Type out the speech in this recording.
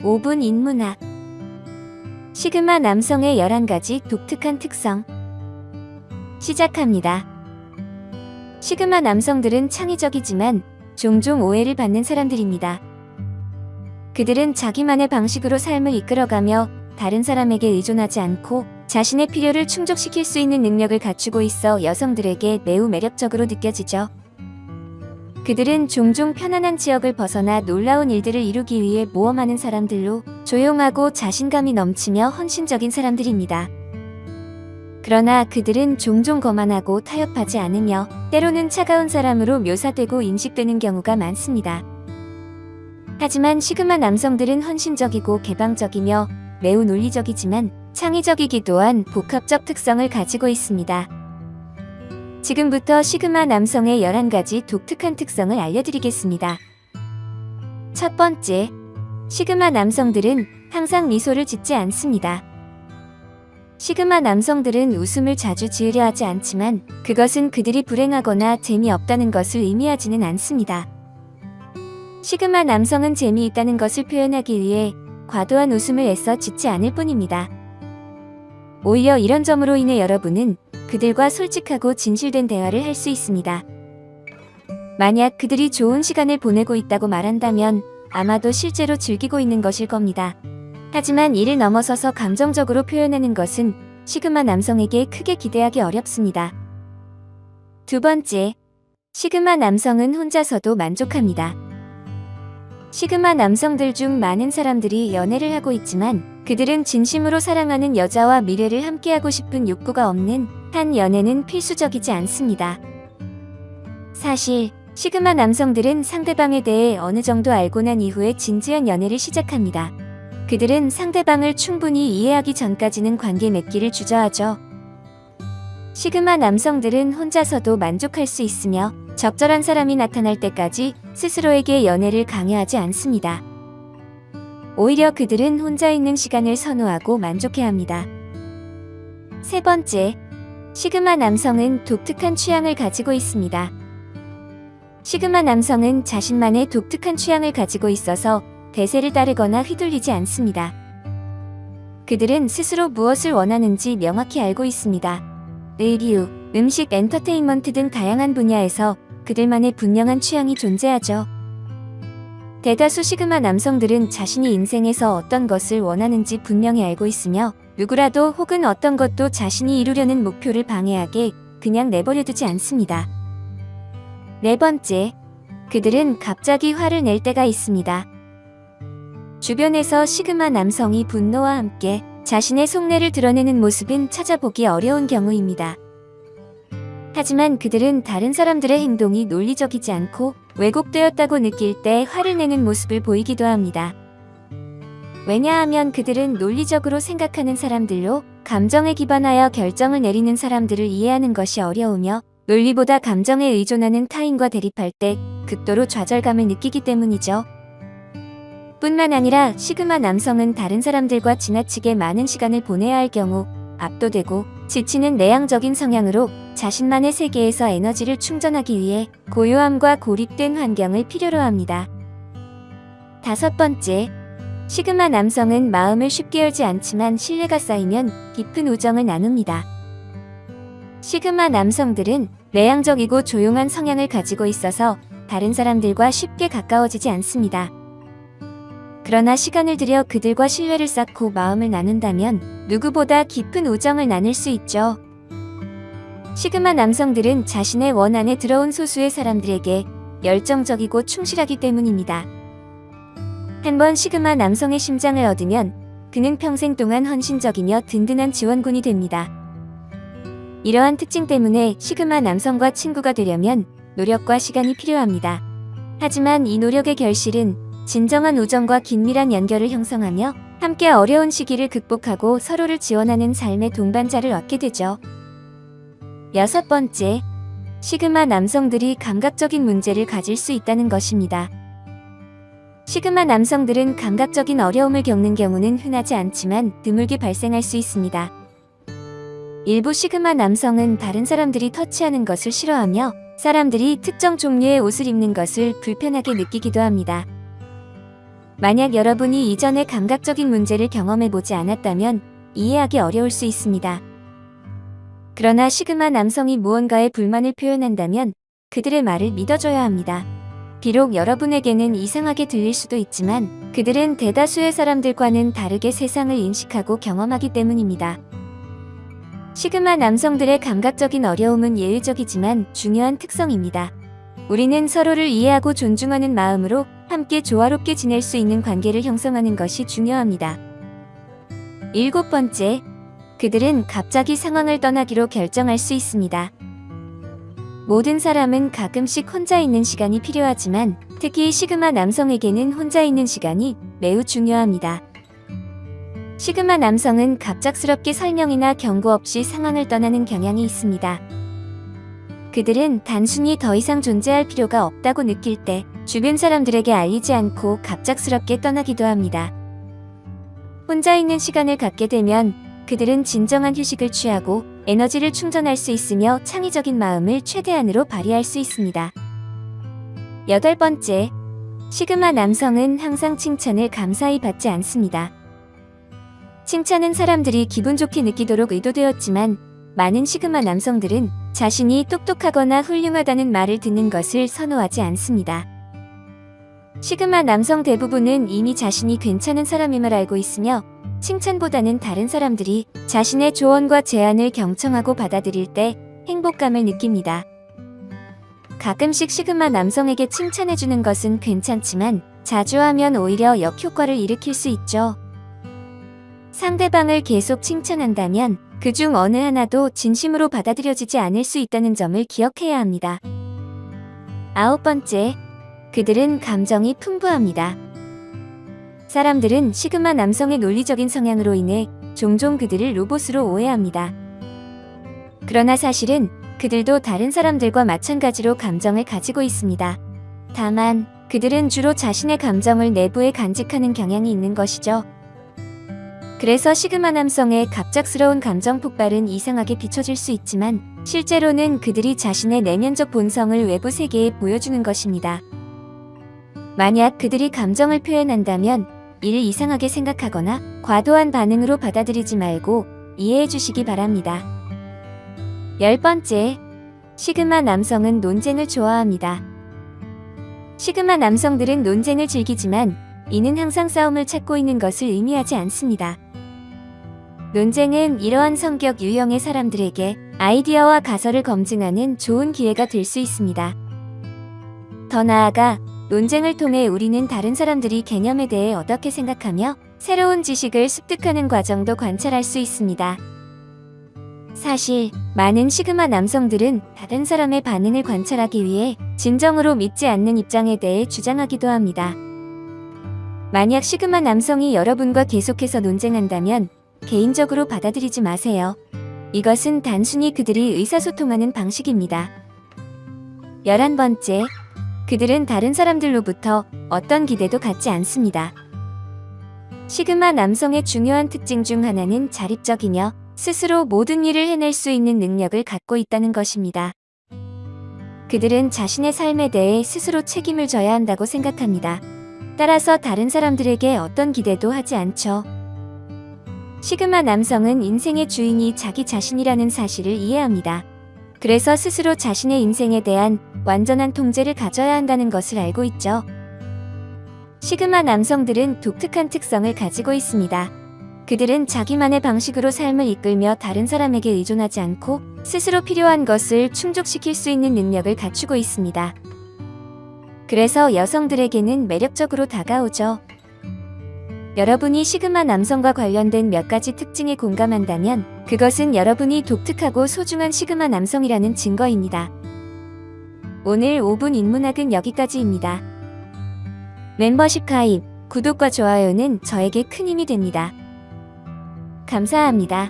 5분 인문학. 시그마 남성의 11가지 독특한 특성. 시작합니다. 시그마 남성들은 창의적이지만 종종 오해를 받는 사람들입니다. 그들은 자기만의 방식으로 삶을 이끌어가며 다른 사람에게 의존하지 않고 자신의 필요를 충족시킬 수 있는 능력을 갖추고 있어 여성들에게 매우 매력적으로 느껴지죠. 그들은 종종 편안한 지역을 벗어나 놀라운 일들을 이루기 위해 모험하는 사람들로 조용하고 자신감이 넘치며 헌신적인 사람들입니다. 그러나 그들은 종종 거만하고 타협하지 않으며 때로는 차가운 사람으로 묘사되고 인식되는 경우가 많습니다. 하지만 시그마 남성들은 헌신적이고 개방적이며 매우 논리적이지만 창의적이기도 한 복합적 특성을 가지고 있습니다. 지금부터 시그마 남성의 11가지 독특한 특성을 알려드리겠습니다. 첫 번째, 시그마 남성들은 항상 미소를 짓지 않습니다. 시그마 남성들은 웃음을 자주 지으려 하지 않지만 그것은 그들이 불행하거나 재미없다는 것을 의미하지는 않습니다. 시그마 남성은 재미있다는 것을 표현하기 위해 과도한 웃음을 애써 짓지 않을 뿐입니다. 오히려 이런 점으로 인해 여러분은 그들과 솔직하고 진실된 대화를 할 수 있습니다. 만약 그들이 좋은 시간을 보내고 있다고 말한다면 아마도 실제로 즐기고 있는 것일 겁니다. 하지만 이를 넘어서서 감정적으로 표현하는 것은 시그마 남성에게 크게 기대하기 어렵습니다. 두 번째, 시그마 남성은 혼자서도 만족합니다. 시그마 남성들 중 많은 사람들이 연애를 하고 있지만 그들은 진심으로 사랑하는 여자와 미래를 함께하고 싶은 욕구가 없는 한 연애는 필수적이지 않습니다. 사실 시그마 남성들은 상대방에 대해 어느 정도 알고 난 이후에 진지한 연애를 시작합니다. 그들은 상대방을 충분히 이해하기 전까지는 관계 맺기를 주저하죠. 시그마 남성들은 혼자서도 만족할 수 있으며 적절한 사람이 나타날 때까지 스스로에게 연애를 강요하지 않습니다. 오히려 그들은 혼자 있는 시간을 선호하고 만족해합니다. 세 번째, 시그마 남성은 독특한 취향을 가지고 있습니다. 시그마 남성은 자신만의 독특한 취향을 가지고 있어서 대세를 따르거나 휘둘리지 않습니다. 그들은 스스로 무엇을 원하는지 명확히 알고 있습니다. 의류, 음식, 엔터테인먼트 등 다양한 분야에서 그들만의 분명한 취향이 존재하죠. 대다수 시그마 남성들은 자신이 인생에서 어떤 것을 원하는지 분명히 알고 있으며 누구라도 혹은 어떤 것도 자신이 이루려는 목표를 방해하게 그냥 내버려두지 않습니다. 네 번째, 그들은 갑자기 화를 낼 때가 있습니다. 주변에서 시그마 남성이 분노와 함께 자신의 속내를 드러내는 모습은 찾아보기 어려운 경우입니다. 하지만 그들은 다른 사람들의 행동이 논리적이지 않고 왜곡되었다고 느낄 때 화를 내는 모습을 보이기도 합니다. 왜냐하면 그들은 논리적으로 생각하는 사람들로 감정에 기반하여 결정을 내리는 사람들을 이해하는 것이 어려우며 논리보다 감정에 의존하는 타인과 대립할 때 극도로 좌절감을 느끼기 때문이죠. 뿐만 아니라 시그마 남성은 다른 사람들과 지나치게 많은 시간을 보내야 할 경우 압도되고 지치는 내향적인 성향으로 자신만의 세계에서 에너지를 충전하기 위해 고요함과 고립된 환경을 필요로 합니다. 다섯 번째, 시그마 남성은 마음을 쉽게 열지 않지만 신뢰가 쌓이면 깊은 우정을 나눕니다. 시그마 남성들은 내향적이고 조용한 성향을 가지고 있어서 다른 사람들과 쉽게 가까워지지 않습니다. 그러나 시간을 들여 그들과 신뢰를 쌓고 마음을 나눈다면 누구보다 깊은 우정을 나눌 수 있죠. 시그마 남성들은 자신의 원한에 들어온 소수의 사람들에게 열정적이고 충실하기 때문입니다. 한번 시그마 남성의 심장을 얻으면 그는 평생 동안 헌신적이며 든든한 지원군이 됩니다. 이러한 특징 때문에 시그마 남성과 친구가 되려면 노력과 시간이 필요합니다. 하지만 이 노력의 결실은 진정한 우정과 긴밀한 연결을 형성하며 함께 어려운 시기를 극복하고 서로를 지원하는 삶의 동반자를 얻게 되죠. 여섯 번째, 시그마 남성들이 감각적인 문제를 가질 수 있다는 것입니다. 시그마 남성들은 감각적인 어려움을 겪는 경우는 흔하지 않지만 드물게 발생할 수 있습니다. 일부 시그마 남성은 다른 사람들이 터치하는 것을 싫어하며 사람들이 특정 종류의 옷을 입는 것을 불편하게 느끼기도 합니다. 만약 여러분이 이전에 감각적인 문제를 경험해보지 않았다면 이해하기 어려울 수 있습니다. 그러나 시그마 남성이 무언가에 불만을 표현한다면 그들의 말을 믿어줘야 합니다. 비록 여러분에게는 이상하게 들릴 수도 있지만 그들은 대다수의 사람들과는 다르게 세상을 인식하고 경험하기 때문입니다. 시그마 남성들의 감각적인 어려움은 예외적이지만 중요한 특성입니다. 우리는 서로를 이해하고 존중하는 마음으로 함께 조화롭게 지낼 수 있는 관계를 형성하는 것이 중요합니다. 7번째, 그들은 갑자기 상황을 떠나기로 결정할 수 있습니다. 모든 사람은 가끔씩 혼자 있는 시간이 필요하지만 특히 시그마 남성에게는 혼자 있는 시간이 매우 중요합니다. 시그마 남성은 갑작스럽게 설명이나 경고 없이 상황을 떠나는 경향이 있습니다. 그들은 단순히 더 이상 존재할 필요가 없다고 느낄 때 주변 사람들에게 알리지 않고 갑작스럽게 떠나기도 합니다. 혼자 있는 시간을 갖게 되면 그들은 진정한 휴식을 취하고 에너지를 충전할 수 있으며 창의적인 마음을 최대한으로 발휘할 수 있습니다. 8번째, 시그마 남성은 항상 칭찬을 감사히 받지 않습니다. 칭찬은 사람들이 기분 좋게 느끼도록 의도되었지만 많은 시그마 남성들은 자신이 똑똑하거나 훌륭하다는 말을 듣는 것을 선호하지 않습니다. 시그마 남성 대부분은 이미 자신이 괜찮은 사람임을 알고 있으며 칭찬보다는 다른 사람들이 자신의 조언과 제안을 경청하고 받아들일 때 행복감을 느낍니다. 가끔씩 시그마 남성에게 칭찬해주는 것은 괜찮지만 자주 하면 오히려 역효과를 일으킬 수 있죠. 상대방을 계속 칭찬한다면 그중 어느 하나도 진심으로 받아들여지지 않을 수 있다는 점을 기억해야 합니다. 9번째, 그들은 감정이 풍부합니다. 사람들은 시그마 남성의 논리적인 성향으로 인해 종종 그들을 로봇으로 오해합니다. 그러나 사실은 그들도 다른 사람들과 마찬가지로 감정을 가지고 있습니다. 다만 그들은 주로 자신의 감정을 내부에 간직하는 경향이 있는 것이죠. 그래서 시그마 남성의 갑작스러운 감정 폭발은 이상하게 비춰질 수 있지만 실제로는 그들이 자신의 내면적 본성을 외부 세계에 보여주는 것입니다. 만약 그들이 감정을 표현한다면 이를 이상하게 생각하거나 과도한 반응으로 받아들이지 말고 이해해 주시기 바랍니다. 10번째, 시그마 남성은 논쟁을 좋아합니다. 시그마 남성들은 논쟁을 즐기지만 이는 항상 싸움을 찾고 있는 것을 의미하지 않습니다. 논쟁은 이러한 성격 유형의 사람들에게 아이디어와 가설을 검증하는 좋은 기회가 될 수 있습니다. 더 나아가 논쟁을 통해 우리는 다른 사람들이 개념에 대해 어떻게 생각하며 새로운 지식을 습득하는 과정도 관찰할 수 있습니다. 사실 많은 시그마 남성들은 다른 사람의 반응을 관찰하기 위해 진정으로 믿지 않는 입장에 대해 주장하기도 합니다. 만약 시그마 남성이 여러분과 계속해서 논쟁한다면 개인적으로 받아들이지 마세요. 이것은 단순히 그들이 의사소통하는 방식입니다. 11번째, 그들은 다른 사람들로부터 어떤 기대도 갖지 않습니다. 시그마 남성의 중요한 특징 중 하나는 자립적이며 스스로 모든 일을 해낼 수 있는 능력을 갖고 있다는 것입니다. 그들은 자신의 삶에 대해 스스로 책임을 져야 한다고 생각합니다. 따라서 다른 사람들에게 어떤 기대도 하지 않죠. 시그마 남성은 인생의 주인이 자기 자신이라는 사실을 이해합니다. 그래서 스스로 자신의 인생에 대한 완전한 통제를 가져야 한다는 것을 알고 있죠. 시그마 남성들은 독특한 특성을 가지고 있습니다. 그들은 자기만의 방식으로 삶을 이끌며 다른 사람에게 의존하지 않고 스스로 필요한 것을 충족시킬 수 있는 능력을 갖추고 있습니다. 그래서 여성들에게는 매력적으로 다가오죠. 여러분이 시그마 남성과 관련된 몇 가지 특징에 공감한다면 그것은 여러분이 독특하고 소중한 시그마 남성이라는 증거입니다. 오늘 5분 인문학은 여기까지입니다. 멤버십 가입, 구독과 좋아요는 저에게 큰 힘이 됩니다. 감사합니다.